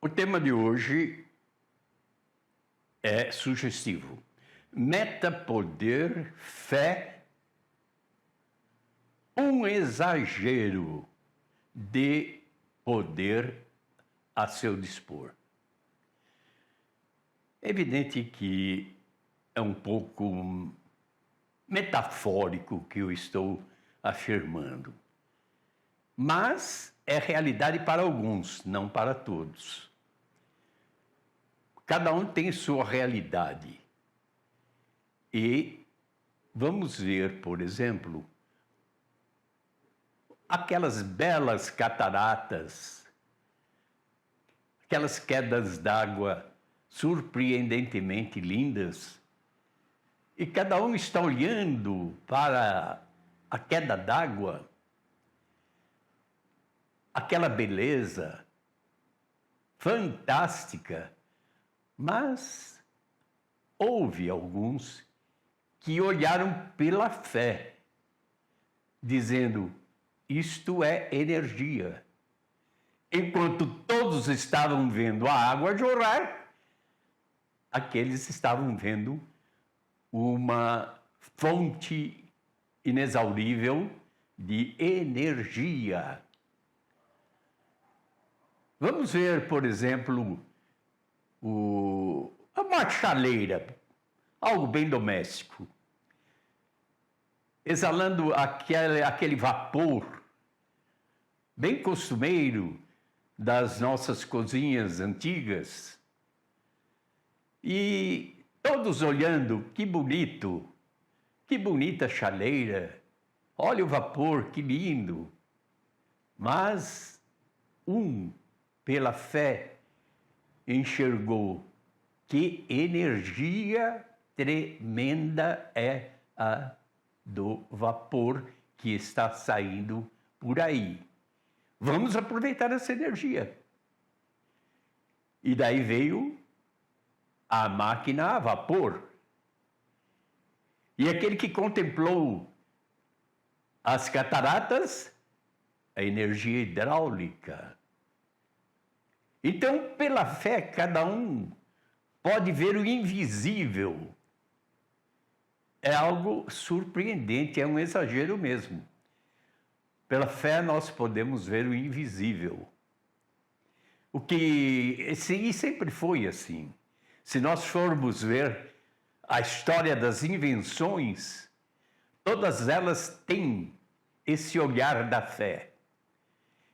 O tema de hoje é sugestivo. Metapoder, fé, um exagero de poder a seu dispor. É evidente que é um pouco metafórico o que eu estou afirmando, mas é realidade para alguns, não para todos. Cada um tem sua realidade. E vamos ver, por exemplo, aquelas belas cataratas, aquelas quedas d'água surpreendentemente lindas, e cada um está olhando para a queda d'água, aquela beleza fantástica, mas houve alguns que olharam pela fé, dizendo: isto é energia. Enquanto todos estavam vendo a água jorrar, aqueles estavam vendo uma fonte inexaurível de energia. Vamos ver, por exemplo, uma chaleira, algo bem doméstico, exalando aquele vapor bem costumeiro das nossas cozinhas antigas, e todos olhando, que bonito, que bonita chaleira, olha o vapor, que lindo. Mas pela fé, enxergou que energia tremenda é a do vapor que está saindo por aí. Vamos aproveitar essa energia. E daí veio a máquina a vapor. E aquele que contemplou as cataratas, a energia hidráulica. Então, pela fé, cada um pode ver o invisível. É algo surpreendente, é um exagero mesmo. Pela fé, nós podemos ver o invisível. O que sempre foi assim. Se nós formos ver a história das invenções, todas elas têm esse olhar da fé.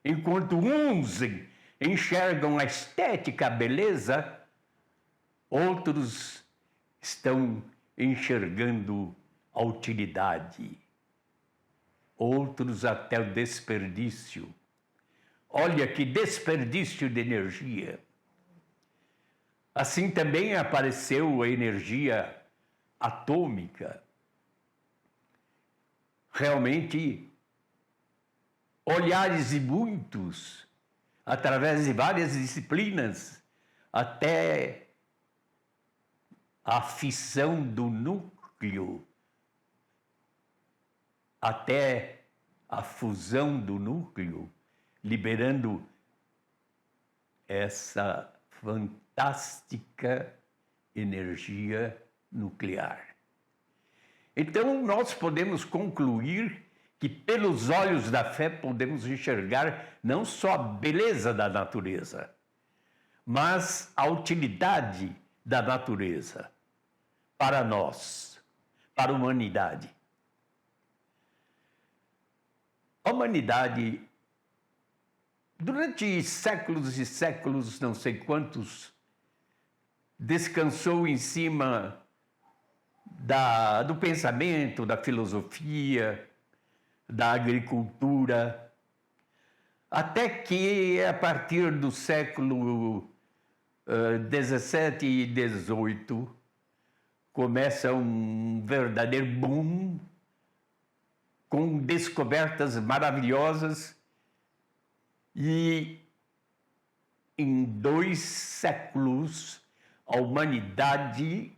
Enquanto uns enxergam a estética, a beleza, outros estão enxergando a utilidade, outros até o desperdício. Olha que desperdício de energia. Assim também apareceu a energia atômica. Realmente, olhares de muitos, através de várias disciplinas, até a fissão do núcleo, até a fusão do núcleo, liberando essa fantástica energia nuclear. Então, nós podemos concluir que pelos olhos da fé podemos enxergar não só a beleza da natureza, mas a utilidade da natureza para nós, para a humanidade. A humanidade, durante séculos e séculos, não sei quantos, descansou em cima do pensamento, da filosofia, da agricultura, até que, a partir do século 17 e 18, começa um verdadeiro boom, com descobertas maravilhosas, e em 2 séculos a humanidade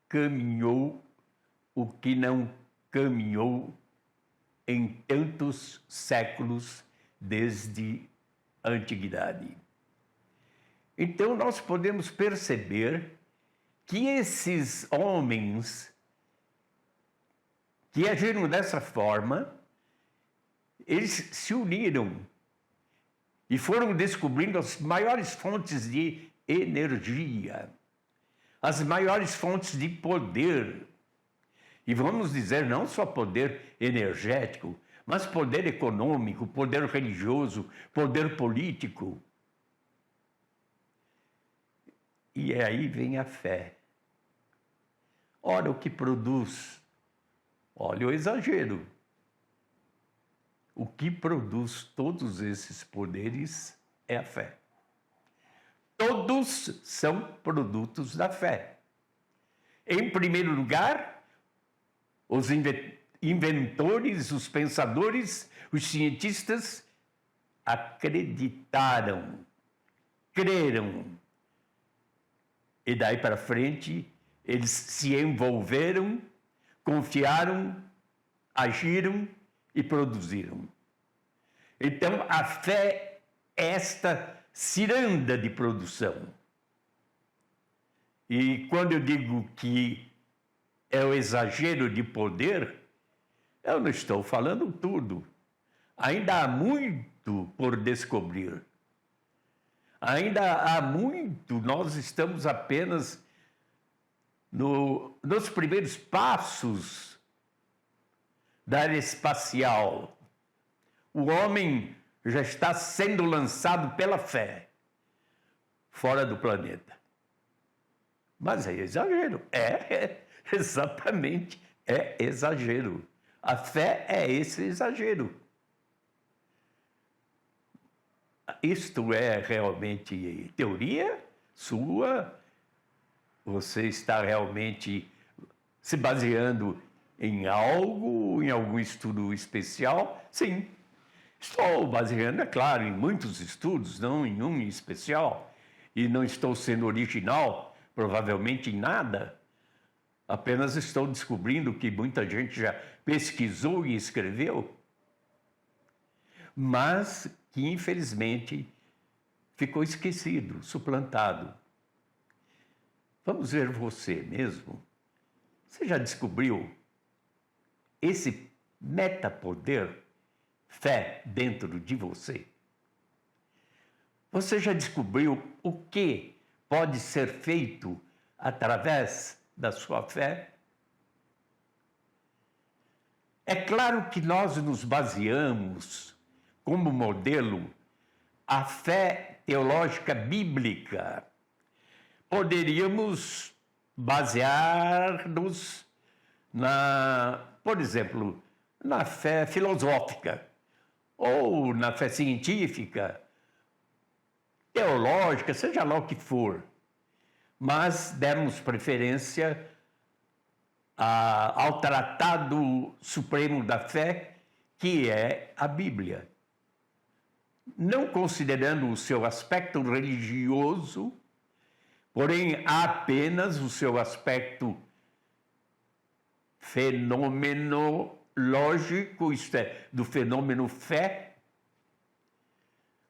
caminhou o que não caminhou em tantos séculos desde a antiguidade. Então, nós podemos perceber que esses homens que agiram dessa forma, eles se uniram e foram descobrindo as maiores fontes de energia, as maiores fontes de poder. E vamos dizer, não só poder energético, mas poder econômico, poder religioso, poder político. E aí vem a fé. Ora, o que produz? Olha o exagero. O que produz todos esses poderes é a fé. Todos são produtos da fé. Em primeiro lugar, os inventores, os pensadores, os cientistas acreditaram, creram. E daí para frente, eles se envolveram, confiaram, agiram e produziram. Então, a fé é esta ciranda de produção. E quando eu digo que é o exagero de poder, eu não estou falando tudo. Ainda há muito por descobrir. Ainda há muito, nós estamos apenas nos primeiros passos da área espacial. O homem já está sendo lançado pela fé fora do planeta. Mas é exagero. Exatamente, é exagero. A fé é esse exagero. Isto é realmente teoria sua? Você está realmente se baseando em algo, em algum estudo especial? Sim. Estou baseando, é claro, em muitos estudos, não em um em especial. E não estou sendo original, provavelmente em nada. Apenas estou descobrindo que muita gente já pesquisou e escreveu, mas que, infelizmente, ficou esquecido, suplantado. Vamos ver você mesmo. Você já descobriu esse metapoder, fé, dentro de você? Você já descobriu o que pode ser feito através da sua fé? É claro que nós nos baseamos como modelo a fé teológica bíblica. Poderíamos basear-nos por exemplo, na fé filosófica, ou na fé científica, teológica, seja lá o que for. Mas demos preferência ao tratado supremo da fé, que é a Bíblia. Não considerando o seu aspecto religioso, porém apenas o seu aspecto fenomenológico, isto é, do fenômeno fé.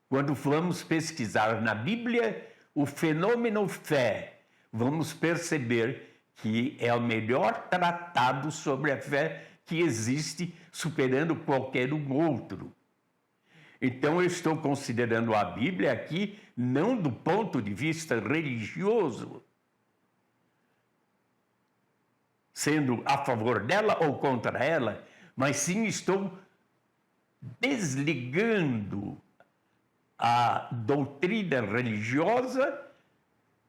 Quando vamos pesquisar na Bíblia o fenômeno fé, vamos perceber que é o melhor tratado sobre a fé que existe, superando qualquer um outro. Então, eu estou considerando a Bíblia aqui não do ponto de vista religioso, sendo a favor dela ou contra ela, mas sim estou desligando a doutrina religiosa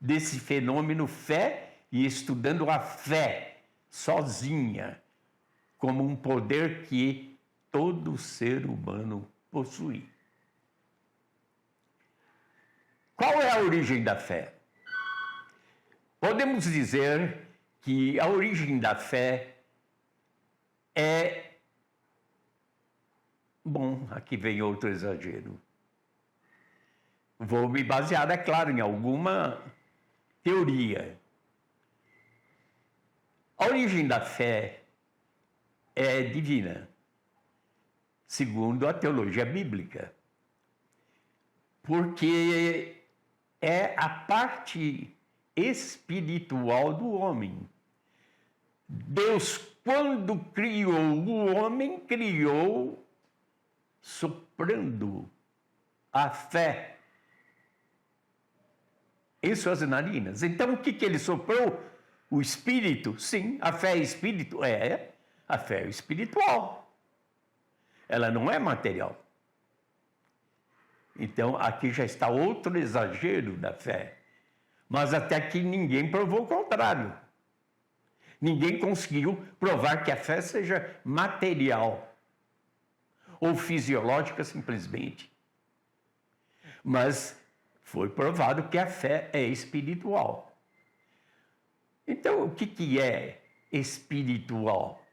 desse fenômeno fé e estudando a fé sozinha, como um poder que todo ser humano possui. Qual é a origem da fé? Podemos dizer que a origem da fé é... Bom, aqui vem outro exagero. Vou me basear, é claro, em alguma teoria. A origem da fé é divina, segundo a teologia bíblica. Porque é a parte espiritual do homem. Deus, quando criou o homem, criou soprando a fé em suas narinas. Então, o que ele soprou? O espírito. Sim, a fé é espírito. A fé é espiritual. Ela não é material. Então, aqui já está outro exagero da fé. Mas até aqui ninguém provou o contrário. Ninguém conseguiu provar que a fé seja material ou fisiológica simplesmente. Mas foi provado que a fé é espiritual. Então, o que é espiritual?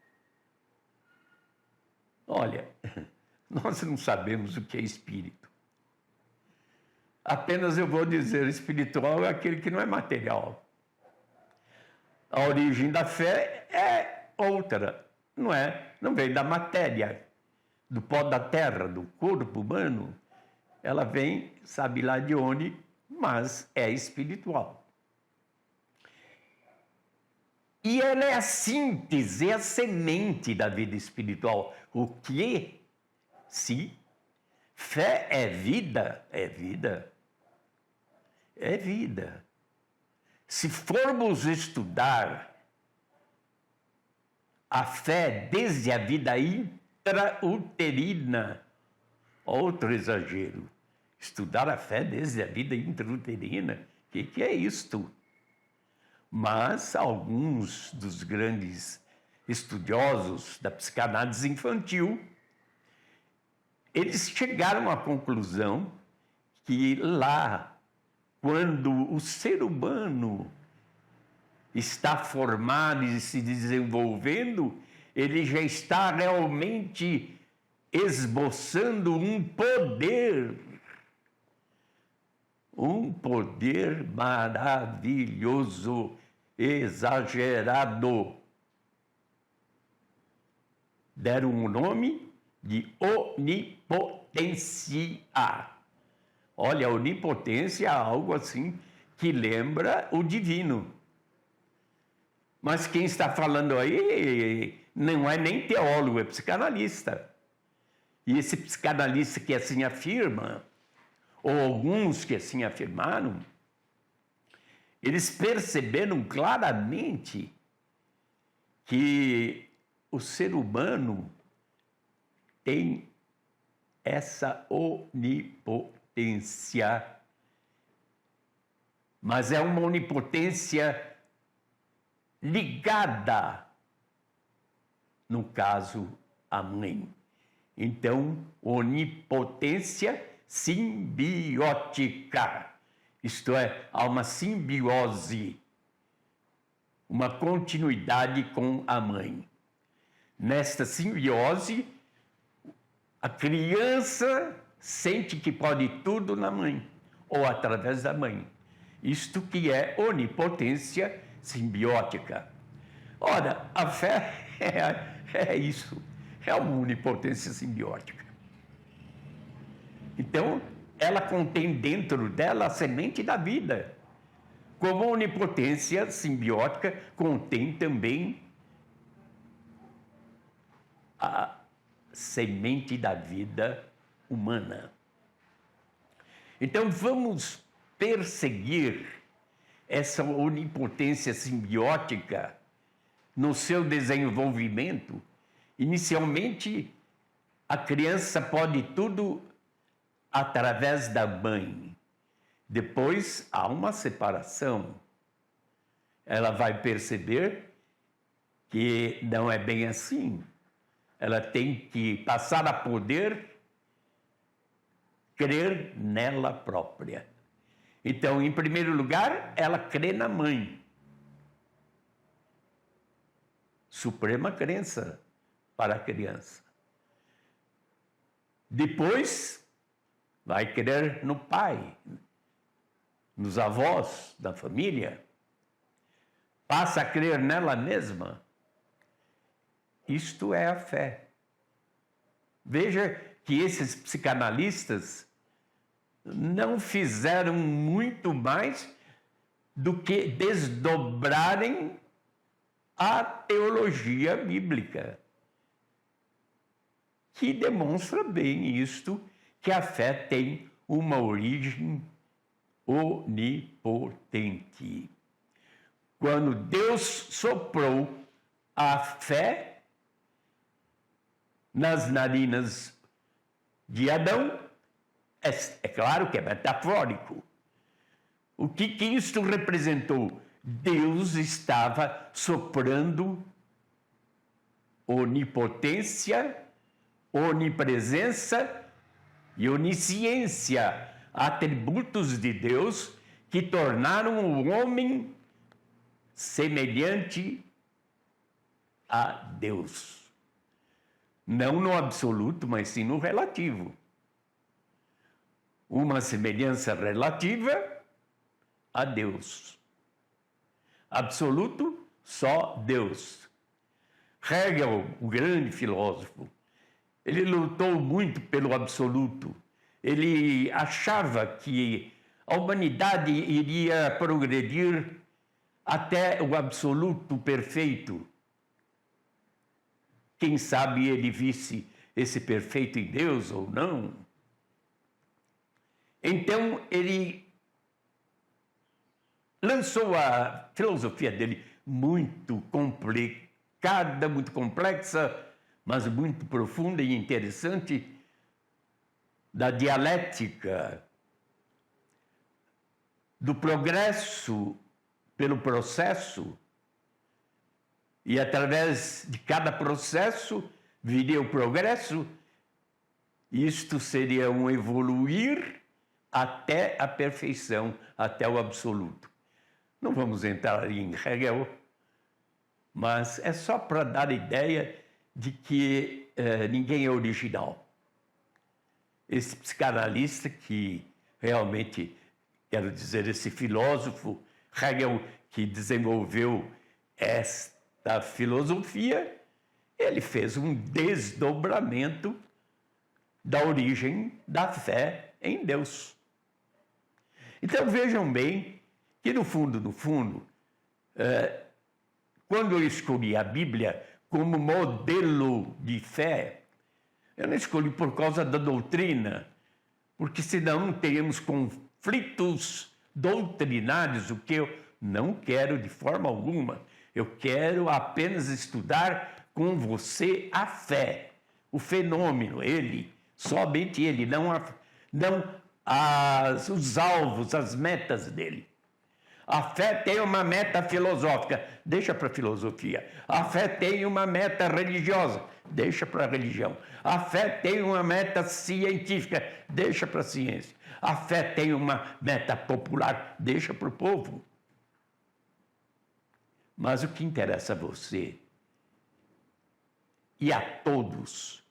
Olha, nós não sabemos o que é espírito. Apenas eu vou dizer, espiritual é aquele que não é material. A origem da fé é outra, não vem da matéria, do pó da terra, do corpo humano. Ela vem, sabe lá de onde, mas é espiritual. E ela é a síntese, a semente da vida espiritual. O que? Se fé é vida, é vida. É vida. Se formos estudar a fé desde a vida intrauterina, outro exagero, estudar a fé desde a vida intrauterina, o que é isto? Mas alguns dos grandes estudiosos da psicanálise infantil, eles chegaram à conclusão que lá, quando o ser humano está formado e se desenvolvendo, ele já está realmente esboçando um poder maravilhoso, exagerado. Deram o nome de onipotência. Olha, a onipotência é algo assim que lembra o divino. Mas quem está falando aí não é nem teólogo, é psicanalista. E esse psicanalista que assim afirma, ou alguns que assim afirmaram, eles perceberam claramente que o ser humano tem essa onipotência, mas é uma onipotência ligada, no caso, à mãe. Então, onipotência simbiótica, isto é, há uma simbiose, uma continuidade com a mãe. Nesta simbiose, a criança sente que pode tudo na mãe, ou através da mãe. Isto que é onipotência simbiótica. Ora, a fé é isso, é uma onipotência simbiótica. Então, ela contém dentro dela a semente da vida. Como a onipotência simbiótica contém também a semente da vida humana. Então, vamos perseguir essa onipotência simbiótica no seu desenvolvimento. Inicialmente, a criança pode tudo através da mãe. Depois, há uma separação. Ela vai perceber que não é bem assim. Ela tem que passar a poder crer nela própria. Então, em primeiro lugar, ela crê na mãe. Suprema crença para a criança. Depois, vai crer no pai, nos avós da família. Passa a crer nela mesma. Isto é a fé. Veja que esses psicanalistas não fizeram muito mais do que desdobrarem a teologia bíblica, que demonstra bem isto, que a fé tem uma origem onipotente. Quando Deus soprou a fé nas narinas de Adão, é claro que é metafórico. O que isto representou? Deus estava soprando onipotência, onipresença e onisciência, atributos de Deus que tornaram o homem semelhante a Deus. Não no absoluto, mas sim no relativo. Uma semelhança relativa a Deus. Absoluto, só Deus. Hegel, o grande filósofo, ele lutou muito pelo absoluto. Ele achava que a humanidade iria progredir até o absoluto perfeito. Quem sabe ele visse esse perfeito em Deus ou não. Então, ele lançou a filosofia dele muito complicada, muito complexa, mas muito profunda e interessante, da dialética, do progresso pelo processo, e através de cada processo viria o progresso. Isto seria um evoluir até a perfeição, até o absoluto. Não vamos entrar em Hegel, mas é só para dar ideia de que ninguém é original. Esse psicanalista que realmente, quero dizer, esse filósofo, Hegel, que desenvolveu esta filosofia, ele fez um desdobramento da origem da fé em Deus. Então vejam bem que no fundo, quando eu escolhi a Bíblia como modelo de fé, eu não escolhi por causa da doutrina, porque senão teríamos conflitos doutrinários, o que eu não quero de forma alguma. Eu quero apenas estudar com você a fé, o fenômeno, ele, somente ele, não os alvos, as metas dele. A fé tem uma meta filosófica, deixa para a filosofia. A fé tem uma meta religiosa, deixa para a religião. A fé tem uma meta científica, deixa para a ciência. A fé tem uma meta popular, deixa para o povo. Mas o que interessa a você e a todos,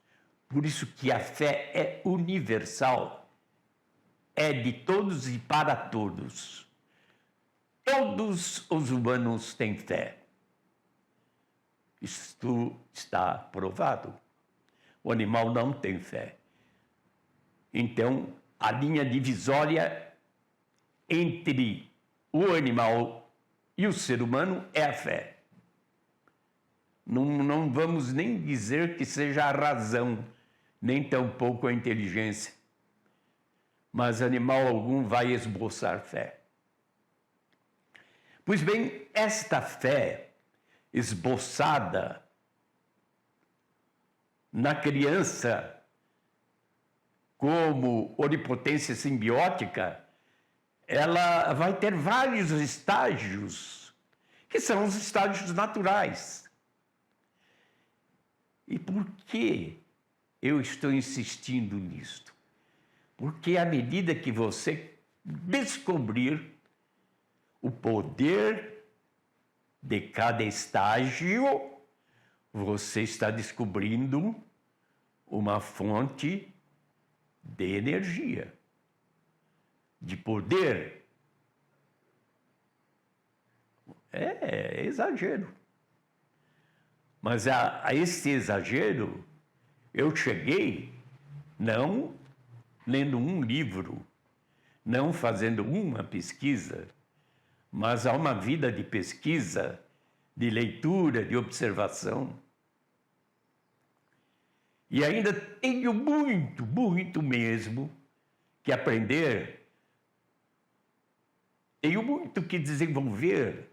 por isso que a fé é universal, é de todos e para todos. Todos os humanos têm fé. Isto está provado. O animal não tem fé. Então, a linha divisória entre o animal e o ser humano é a fé. Não vamos nem dizer que seja a razão, nem tampouco a inteligência. Mas animal algum vai esboçar fé. Pois bem, esta fé esboçada na criança como onipotência simbiótica, ela vai ter vários estágios, que são os estágios naturais. E por que eu estou insistindo nisto? Porque à medida que você descobrir o poder de cada estágio, você está descobrindo uma fonte de energia, de poder. É exagero. Mas a esse exagero, eu cheguei não lendo um livro, não fazendo uma pesquisa, mas há uma vida de pesquisa, de leitura, de observação. E ainda tenho muito mesmo que aprender, tenho muito que desenvolver.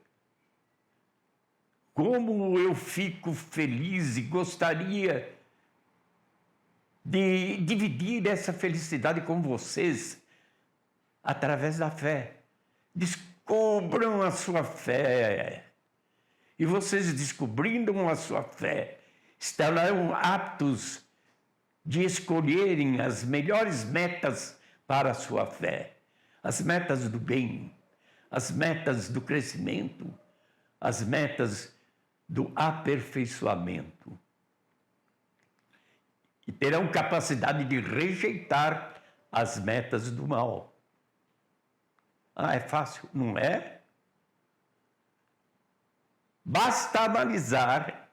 Como eu fico feliz e gostaria de dividir essa felicidade com vocês através da fé. Descubram a sua fé. E vocês descobrindo a sua fé, estarão aptos de escolherem as melhores metas para a sua fé. As metas do bem, as metas do crescimento, as metas do aperfeiçoamento. E terão capacidade de rejeitar as metas do mal. Ah, é fácil? Não é? Basta analisar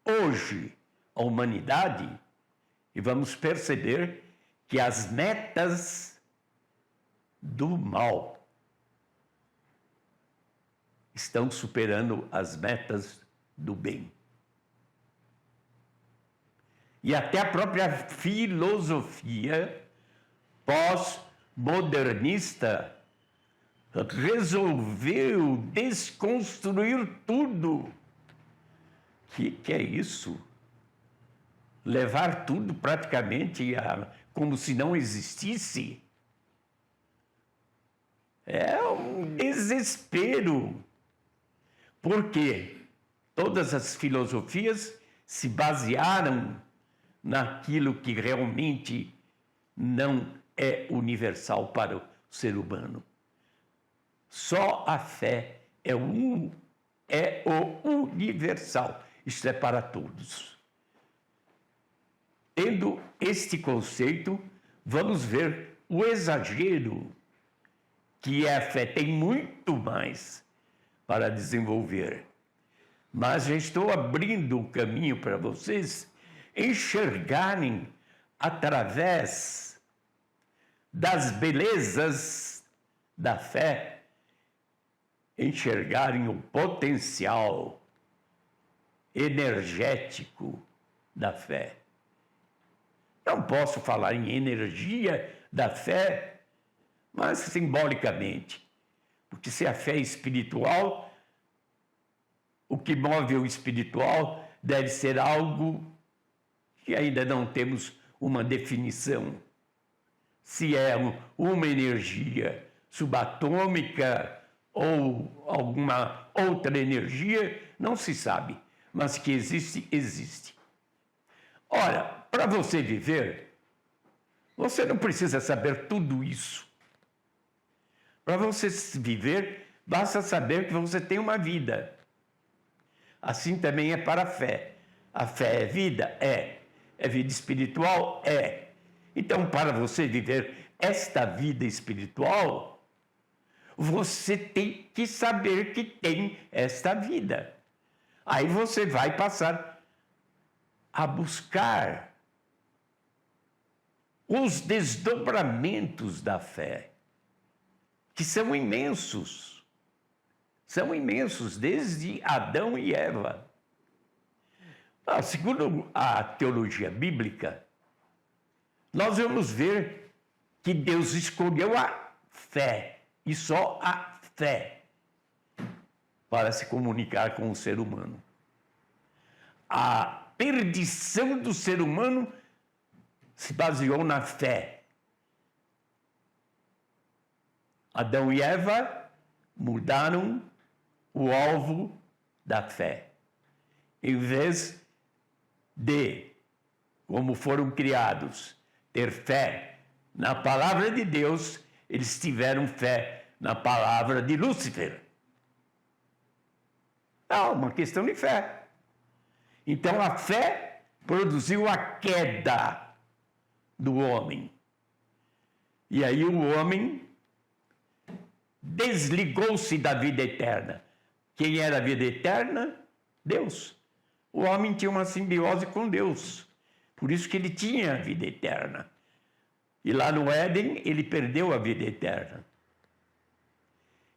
hoje a humanidade e vamos perceber que as metas do mal estão superando as metas do bem. E até a própria filosofia pós-modernista resolveu desconstruir tudo. Que é isso? Levar tudo praticamente como se não existisse? É um desespero. Porque todas as filosofias se basearam naquilo que realmente não é universal para o ser humano. Só a fé é o universal. Isto é para todos. Tendo este conceito, vamos ver o exagero que é a fé. Tem muito mais para desenvolver. Mas já estou abrindo o caminho para vocês enxergarem através das belezas da fé, enxergarem o potencial energético da fé. Não posso falar em energia da fé, mas simbolicamente, porque se a fé é espiritual, o que move o espiritual deve ser algo que ainda não temos uma definição. Se é uma energia subatômica ou alguma outra energia, não se sabe, mas que existe, existe. Ora, para você viver, você não precisa saber tudo isso. Para você viver, basta saber que você tem uma vida. Assim também é para a fé. A fé é vida? É. É vida espiritual? É. Então, para você viver esta vida espiritual, você tem que saber que tem esta vida. Aí você vai passar a buscar os desdobramentos da fé, que são imensos. São imensos, desde Adão e Eva. Segundo a teologia bíblica, nós vamos ver que Deus escolheu a fé, e só a fé, para se comunicar com o ser humano. A perdição do ser humano se baseou na fé. Adão e Eva mudaram o alvo da fé. Em vez de, como foram criados, ter fé na palavra de Deus, eles tiveram fé na palavra de Lúcifer. É uma questão de fé. Então a fé produziu a queda do homem. E aí o homem desligou-se da vida eterna. Quem era a vida eterna? Deus. O homem tinha uma simbiose com Deus. Por isso que ele tinha a vida eterna. E lá no Éden, ele perdeu a vida eterna.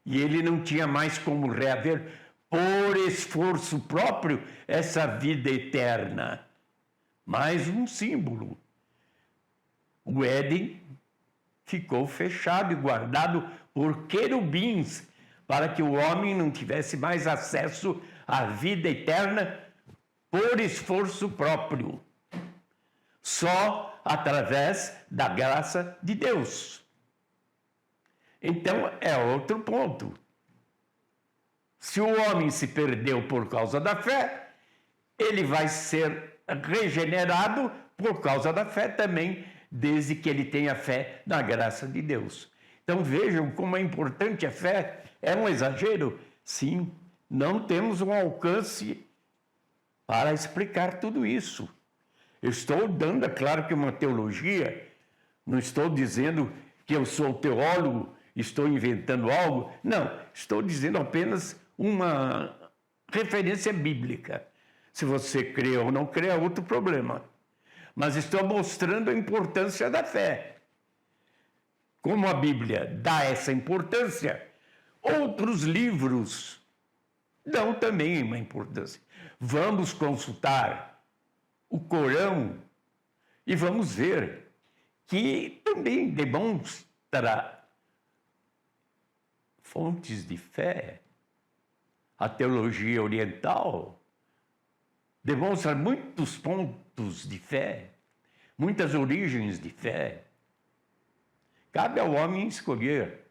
E ele não tinha mais como reaver, por esforço próprio, essa vida eterna. Mais um símbolo. O Éden ficou fechado e guardado por querubins, para que o homem não tivesse mais acesso à vida eterna por esforço próprio. Só através da graça de Deus. Então, é outro ponto. Se o homem se perdeu por causa da fé, ele vai ser regenerado por causa da fé também, desde que ele tenha fé na graça de Deus. Então, vejam como é importante a fé. É um exagero? Sim, não temos um alcance para explicar tudo isso. Eu estou dando, é claro que uma teologia, não estou dizendo que eu sou teólogo, estou inventando algo, não, estou dizendo apenas uma referência bíblica. Se você crê ou não crê é outro problema. Mas estou mostrando a importância da fé. Como a Bíblia dá essa importância, outros livros dão também uma importância. Vamos consultar o Corão e vamos ver que também demonstra fontes de fé. A teologia oriental demonstra muitos pontos de fé, muitas origens de fé. Cabe ao homem escolher.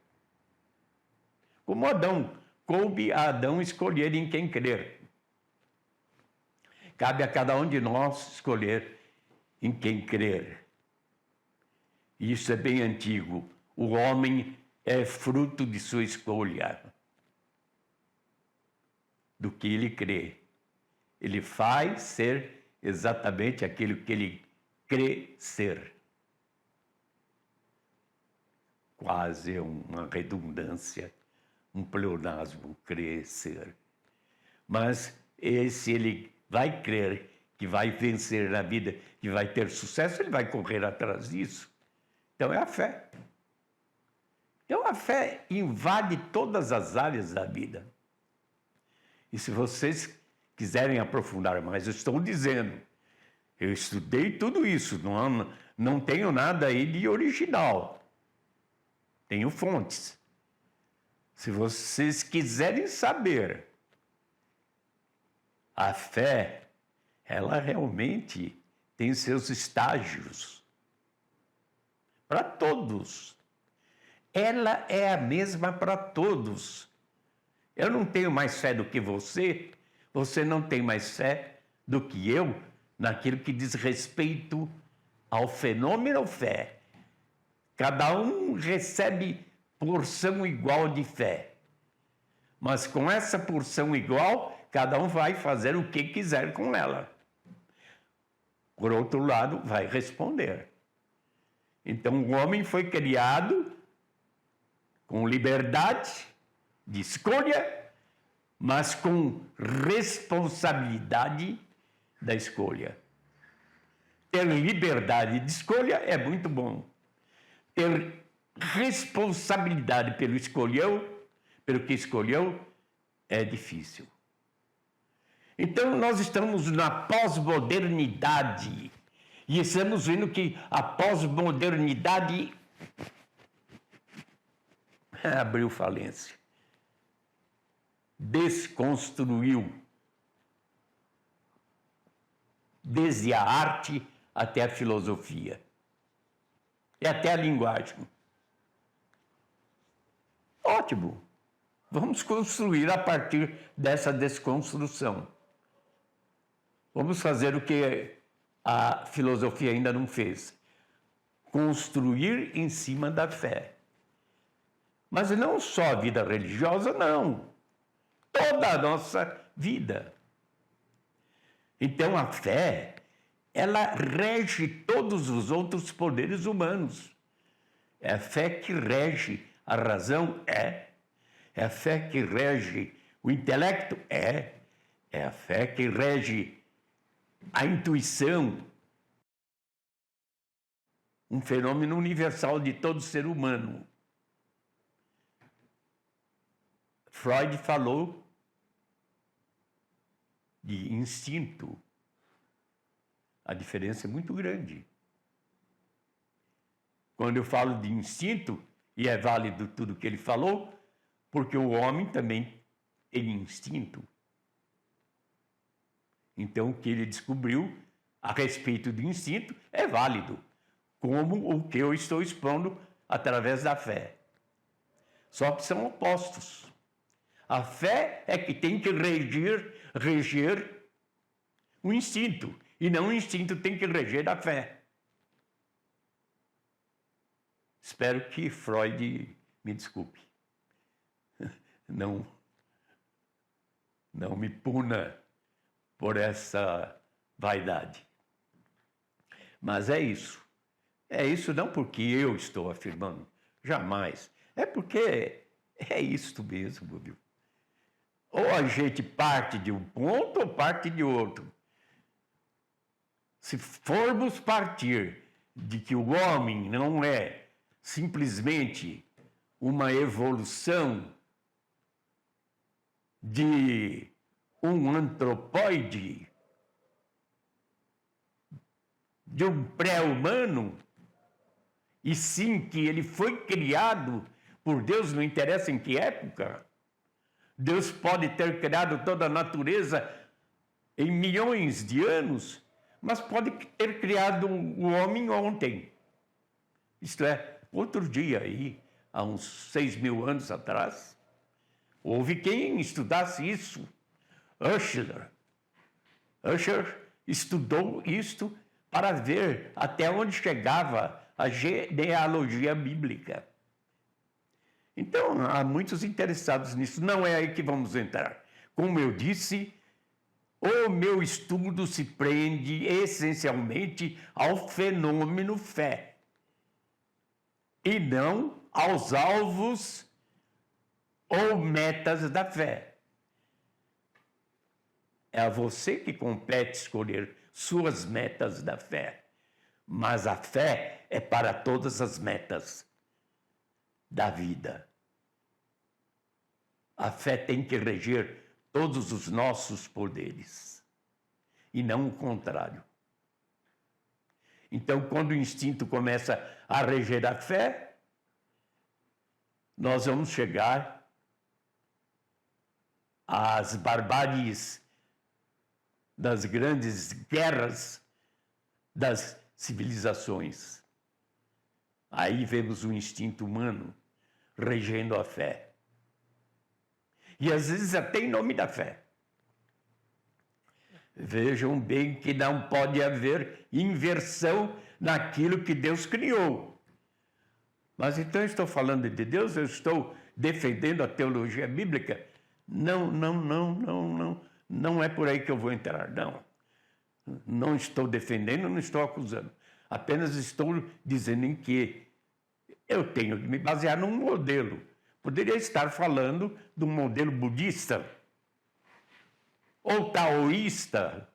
Como Adão, coube a Adão escolher em quem crer. Cabe a cada um de nós escolher em quem crer. Isso é bem antigo. O homem é fruto de sua escolha, do que ele crê. Ele faz ser exatamente aquilo que ele crê ser. Quase uma redundância, um pleonasmo, crer ser. Mas esse ele vai crer que vai vencer na vida, que vai ter sucesso, ele vai correr atrás disso. Então é a fé. Então a fé invade todas as áreas da vida. E se vocês quiserem aprofundar mais, eu estou dizendo, eu estudei tudo isso, não tenho nada aí de original. Tenho fontes. Se vocês quiserem saber, a fé, ela realmente tem seus estágios. Para todos. Ela é a mesma para todos. Eu não tenho mais fé do que você, você não tem mais fé do que eu, naquilo que diz respeito ao fenômeno fé. Cada um recebe porção igual de fé. Mas com essa porção igual, cada um vai fazer o que quiser com ela. Por outro lado, vai responder. Então, o homem foi criado com liberdade de escolha, mas com responsabilidade da escolha. Ter liberdade de escolha é muito bom. Ter responsabilidade pelo que escolheu, é difícil. Então, nós estamos na pós-modernidade e estamos vendo que a pós-modernidade abriu falência, desconstruiu, desde a arte até a filosofia e até a linguagem. Ótimo! Vamos construir a partir dessa desconstrução. Vamos fazer o que a filosofia ainda não fez. Construir em cima da fé. Mas não só a vida religiosa, não. Toda a nossa vida. Então a fé, ela rege todos os outros poderes humanos. É a fé que rege a razão? É. É a fé que rege o intelecto? É. É a fé que rege a intuição. um fenômeno universal de todo ser humano. Freud falou de instinto. A diferença é muito grande. Quando eu falo de instinto, e é válido tudo que ele falou, porque o homem também tem instinto. Então, o que ele descobriu a respeito do instinto é válido, como o que eu estou expondo através da fé. Só que são opostos. A fé é que tem que reger o instinto, e não o instinto tem que reger a fé. Espero que Freud me desculpe. Não me puna por essa vaidade. Mas é isso. É isso não porque eu estou afirmando, jamais. É porque é isto mesmo, viu? Ou a gente parte de um ponto ou parte de outro. Se formos partir de que o homem não é simplesmente uma evolução de um antropóide, de um pré-humano, e sim que ele foi criado por Deus, não interessa em que época. Deus pode ter criado toda a natureza em milhões de anos, mas pode ter criado o homem ontem. Isto é, outro dia aí, há uns 6.000 anos atrás, houve quem estudasse isso. Usher estudou isto para ver até onde chegava a genealogia bíblica. Então, há muitos interessados nisso. Não é aí que vamos entrar. Como eu disse, o meu estudo se prende essencialmente ao fenômeno fé e não aos alvos ou metas da fé. É a você que compete escolher suas metas da fé. Mas a fé é para todas as metas da vida. A fé tem que reger todos os nossos poderes, e não o contrário. Então, quando o instinto começa a reger a fé, nós vamos chegar às barbáries das grandes guerras das civilizações. Aí vemos o instinto humano regendo a fé. E às vezes até em nome da fé. Vejam bem que não pode haver inversão naquilo que Deus criou. Mas então eu estou falando de Deus, eu estou defendendo a teologia bíblica? Não é por aí que eu vou entrar, não. Não estou defendendo, não estou acusando. Apenas estou dizendo em que eu tenho que me basear num modelo. Poderia estar falando de um modelo budista, ou taoísta,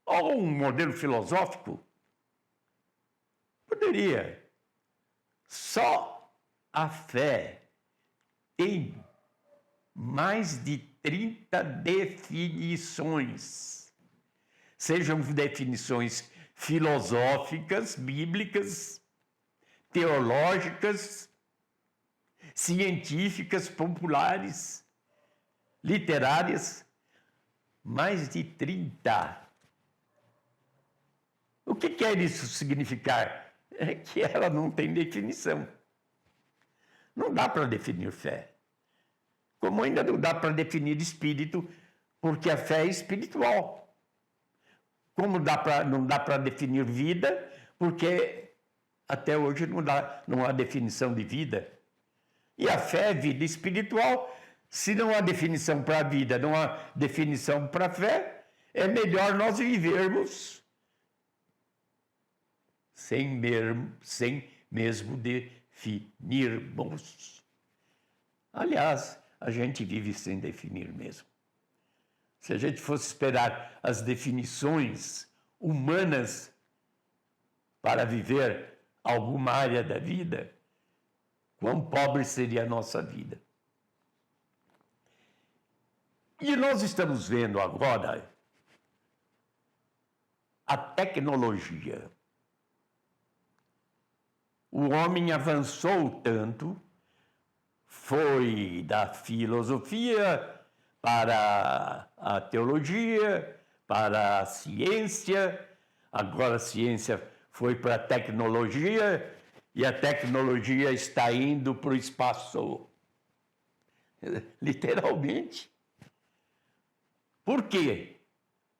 ou um modelo filosófico. Poderia. Só a fé tem mais de 30 definições. Sejam definições filosóficas, bíblicas, teológicas, científicas, populares, literárias, mais de 30. O que quer isso significar? É que ela não tem definição. Não dá para definir fé. Como ainda não dá para definir espírito, porque a fé é espiritual. Como não dá para definir vida, porque até hoje não há definição de vida. E a fé é vida espiritual. Se não há definição para a vida, não há definição para a fé, é melhor nós vivermos sem mesmo definirmos. Aliás, a gente vive sem definir mesmo. Se a gente fosse esperar as definições humanas para viver alguma área da vida, quão pobre seria a nossa vida. E nós estamos vendo agora a tecnologia. O homem avançou tanto, foi da filosofia para a teologia, para a ciência, agora a ciência foi para a tecnologia e a tecnologia está indo para o espaço. Literalmente. Por quê?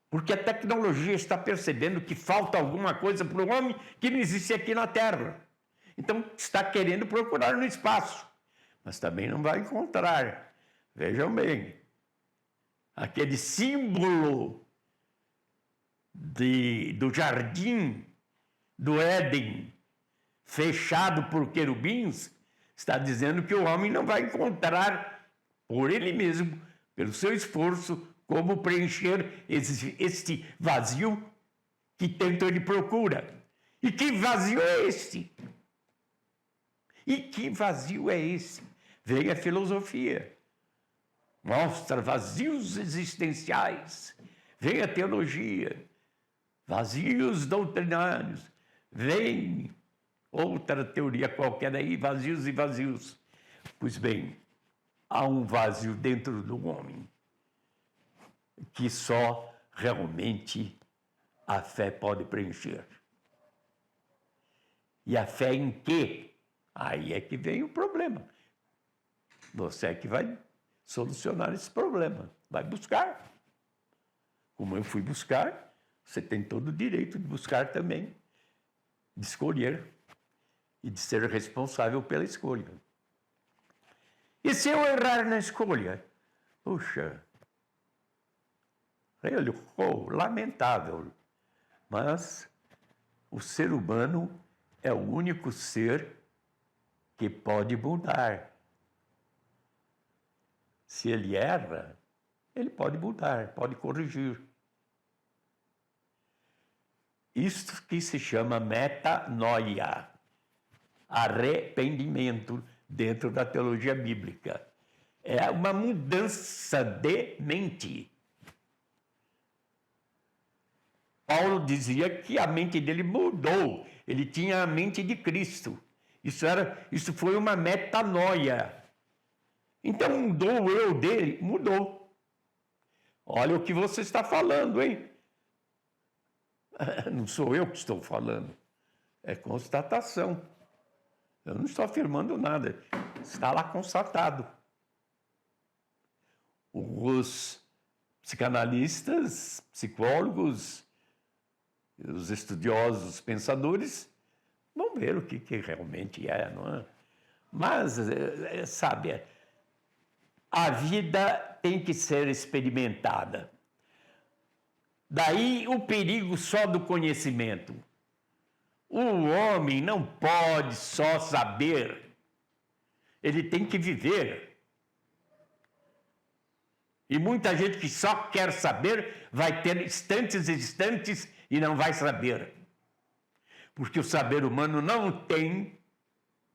Porque a tecnologia está percebendo que falta alguma coisa para o homem que não existe aqui na Terra. Então, está querendo procurar no espaço, mas também não vai encontrar. Vejam bem, aquele símbolo do jardim do Éden, fechado por querubins, está dizendo que o homem não vai encontrar por ele mesmo, pelo seu esforço, como preencher este vazio que tanto ele procura. E que vazio é este? E que vazio é esse? Vem a filosofia, mostra vazios existenciais. Vem a teologia, vazios doutrinários. Vem outra teoria qualquer aí, vazios e vazios. Pois bem, há um vazio dentro do homem que só realmente a fé pode preencher. E a fé em quê? Aí é que vem o problema. Você é que vai solucionar esse problema. Vai buscar. Como eu fui buscar, você tem todo o direito de buscar também, de escolher e de ser responsável pela escolha. E se eu errar na escolha? Puxa, lamentável. Mas o ser humano é o único ser que pode mudar. Se ele erra, ele pode mudar, pode corrigir. Isto que se chama metanoia, arrependimento dentro da teologia bíblica. É uma mudança de mente. Paulo dizia que a mente dele mudou, ele tinha a mente de Cristo. Isso foi uma metanoia. Então mudou o eu dele, mudou. Olha o que você está falando, hein? Não sou eu que estou falando, é constatação. Eu não estou afirmando nada, está lá constatado. Os psicanalistas, psicólogos, os estudiosos, os pensadores, vão ver o que realmente é, não é? Mas, sabe, a vida tem que ser experimentada. Daí o perigo só do conhecimento. O homem não pode só saber, ele tem que viver. E muita gente que só quer saber vai ter instantes e instantes e não vai saber. Porque o saber humano não tem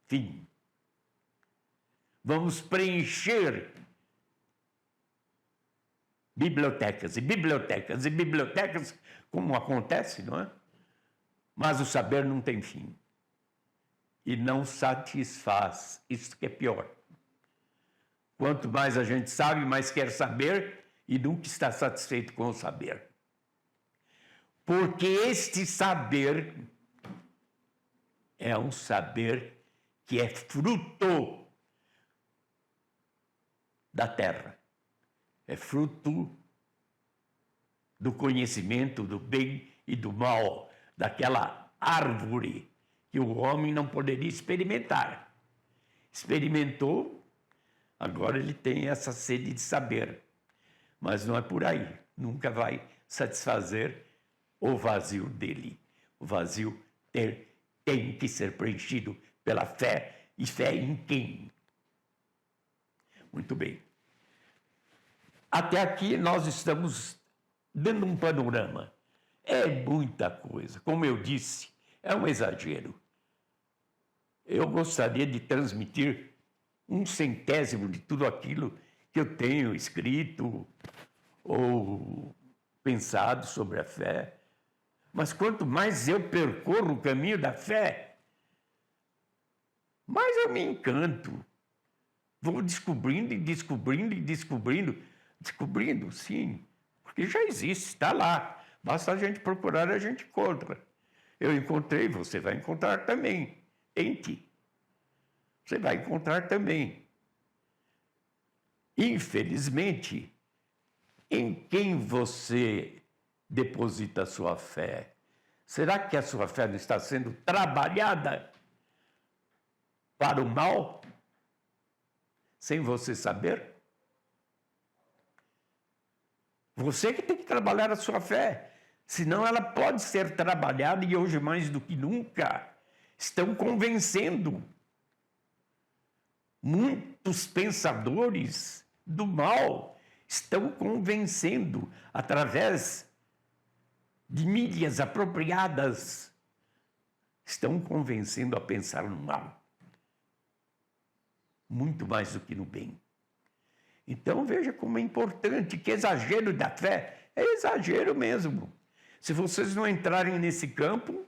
fim. Vamos preencher bibliotecas e bibliotecas e bibliotecas, como acontece, não é? Mas o saber não tem fim. E não satisfaz. Isso que é pior. Quanto mais a gente sabe, mais quer saber e nunca está satisfeito com o saber. Porque este saber é um saber que é fruto da terra. É fruto do conhecimento do bem e do mal, daquela árvore que o homem não poderia experimentar. Experimentou, agora ele tem essa sede de saber. Mas não é por aí, nunca vai satisfazer o vazio dele. O vazio tem que ser preenchido pela fé. E fé em quem? Muito bem. Até aqui nós estamos dando um panorama. É muita coisa. Como eu disse, é um exagero. eu gostaria de transmitir 1/100º de tudo aquilo que eu tenho escrito ou pensado sobre a fé. Mas quanto mais eu percorro o caminho da fé, mais eu me encanto. Vou descobrindo e descobrindo e descobrindo. Descobrindo, sim, porque já existe, está lá. Basta a gente procurar, a gente encontra. Eu encontrei, você vai encontrar também. Tente. Você vai encontrar também. Infelizmente, em quem você deposita a sua fé? Será que a sua fé não está sendo trabalhada para o mal, sem você saber? Você que tem que trabalhar a sua fé, senão ela pode ser trabalhada e hoje mais do que nunca estão convencendo muitos pensadores do mal, estão convencendo através de mídias apropriadas, estão convencendo a pensar no mal, muito mais do que no bem. Então veja como é importante, que exagero da fé é exagero mesmo. Se vocês não entrarem nesse campo,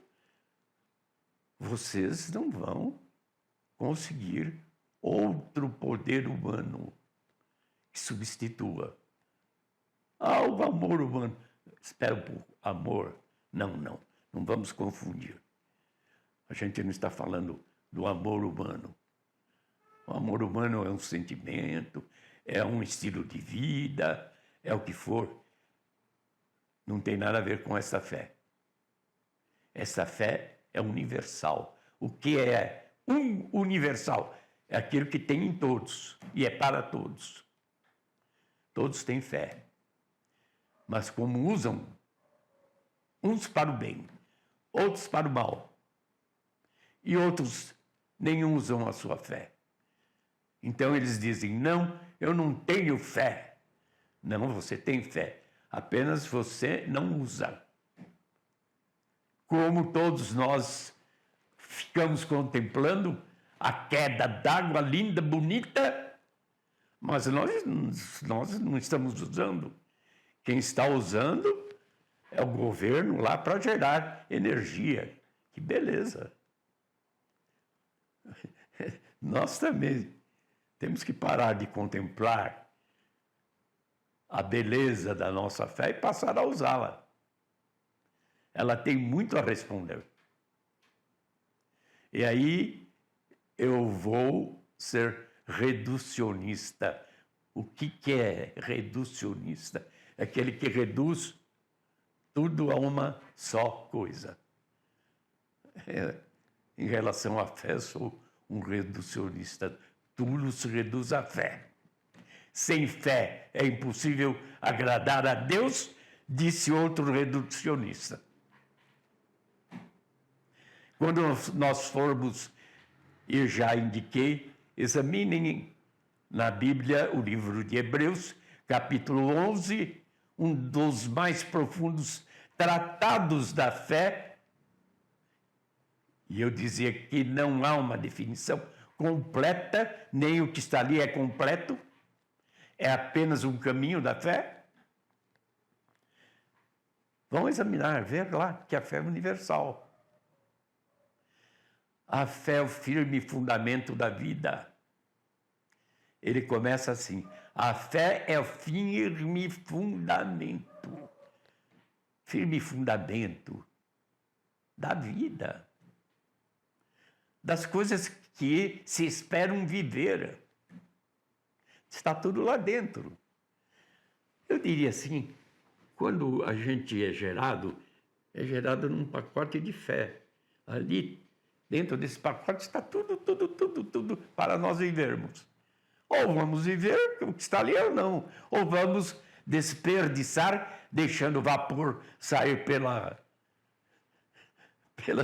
vocês não vão conseguir outro poder humano que substitua. O amor humano. Espera um pouco, amor. Não vamos confundir. A gente não está falando do amor humano. O amor humano é um sentimento, é um estilo de vida, é o que for. Não tem nada a ver com essa fé. Essa fé é universal. O que é universal? É aquilo que tem em todos e é para todos. Todos têm fé. Mas como usam uns para o bem, outros para o mal, e outros nem usam a sua fé. Então eles dizem, não, eu não tenho fé. Não, você tem fé, apenas você não usa. Como todos nós ficamos contemplando a queda d'água linda, bonita, mas nós não estamos usando. Quem está usando é o governo lá para gerar energia. Que beleza! Nós também temos que parar de contemplar a beleza da nossa fé e passar a usá-la. Ela tem muito a responder. E aí eu vou ser reducionista. O que é reducionista? É aquele que reduz tudo a uma só coisa. Em relação à fé, sou um reducionista. Tudo se reduz à fé. Sem fé é impossível agradar a Deus, disse outro reducionista. Quando nós formos, eu já indiquei, examinem na Bíblia o livro de Hebreus, capítulo 11, um dos mais profundos tratados da fé. E eu dizia que não há uma definição completa, nem o que está ali é completo, é apenas um caminho da fé. Vamos examinar, ver lá que a fé é universal. A fé é o firme fundamento da vida. Ele começa assim, a fé é o firme fundamento da vida, das coisas que se esperam viver. Está tudo lá dentro. Eu diria assim, quando a gente é gerado num pacote de fé. Ali, dentro desse pacote, está tudo para nós vivermos. Ou vamos viver o que está ali ou não. Ou vamos desperdiçar, deixando o vapor sair pela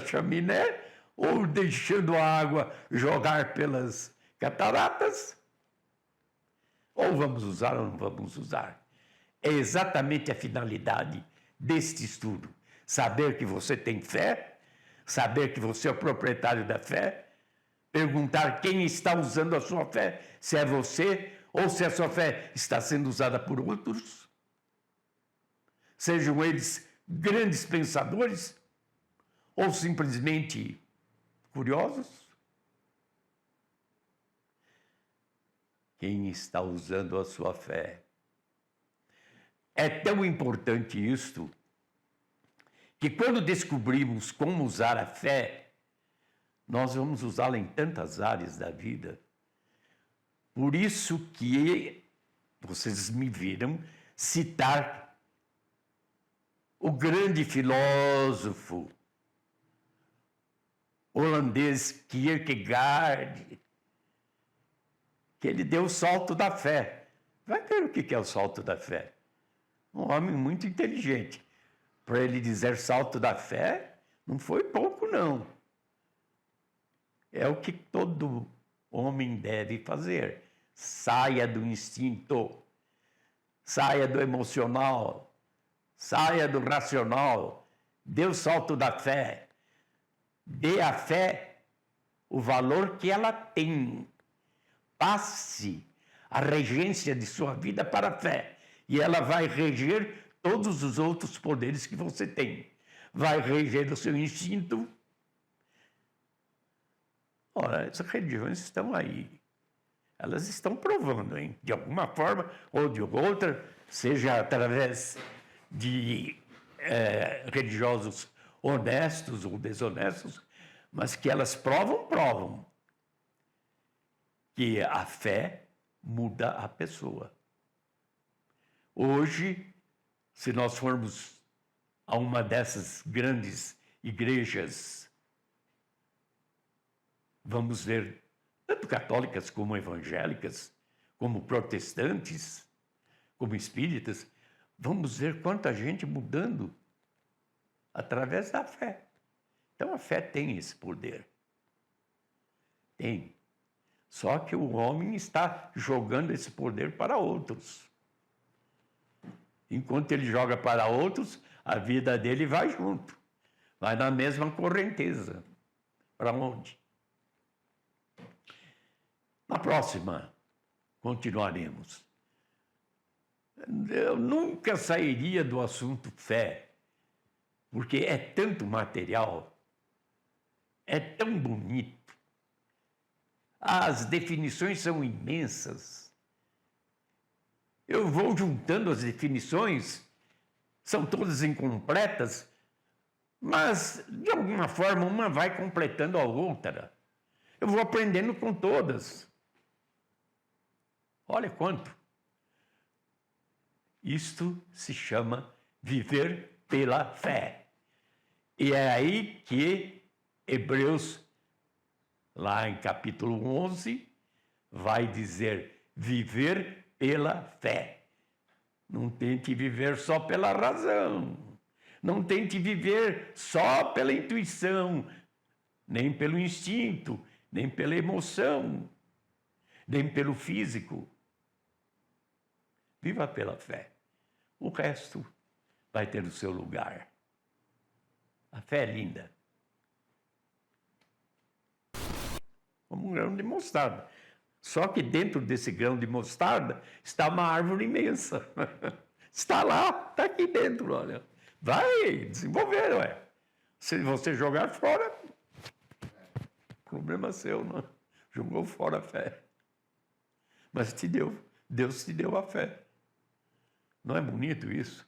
chaminé, ou deixando a água jogar pelas cataratas. Ou vamos usar ou não vamos usar. É exatamente a finalidade deste estudo. Saber que você tem fé, saber que você é o proprietário da fé, perguntar quem está usando a sua fé, se é você ou se a sua fé está sendo usada por outros, sejam eles grandes pensadores ou simplesmente curiosos. Quem está usando a sua fé? É tão importante isto que quando descobrimos como usar a fé, nós vamos usá-la em tantas áreas da vida. Por isso que vocês me viram citar o grande filósofo holandês Kierkegaard, que ele deu o salto da fé. Vai ver o que é o salto da fé. Um homem muito inteligente. Para ele dizer salto da fé, não foi pouco, não. É o que todo homem deve fazer. Saia do instinto, saia do emocional, saia do racional, dê o salto da fé. Dê à fé o valor que ela tem. Passe a regência de sua vida para a fé. E ela vai reger todos os outros poderes que você tem. Vai reger o seu instinto. Ora, essas religiões estão aí. Elas estão provando, hein? De alguma forma ou de outra, seja através de religiosos honestos ou desonestos, mas que elas provam que a fé muda a pessoa. Hoje, se nós formos a uma dessas grandes igrejas, vamos ver tanto católicas como evangélicas, como protestantes, como espíritas, vamos ver quanta gente mudando através da fé. Então a fé tem esse poder. Tem. Só que o homem está jogando esse poder para outros. Enquanto ele joga para outros, a vida dele vai junto. Vai na mesma correnteza. Para onde? Na próxima, continuaremos. Eu nunca sairia do assunto fé, porque é tanto material, é tão bonito. As definições são imensas. Eu vou juntando as definições, são todas incompletas, mas, de alguma forma, uma vai completando a outra. Eu vou aprendendo com todas. Olha quanto. Isto se chama viver pela fé. E é aí que Hebreus, lá em capítulo 11, vai dizer viver pela fé. Não tente viver só pela razão. Não tente viver só pela intuição, nem pelo instinto, nem pela emoção, nem pelo físico. Viva pela fé. O resto vai ter o seu lugar. A fé é linda. Como um grão de mostarda. Só que dentro desse grão de mostarda está uma árvore imensa. Está lá, está aqui dentro, olha. Vai desenvolver, ué. Se você jogar fora, problema seu, não? Jogou fora a fé. Mas Deus te deu a fé. Não é bonito isso?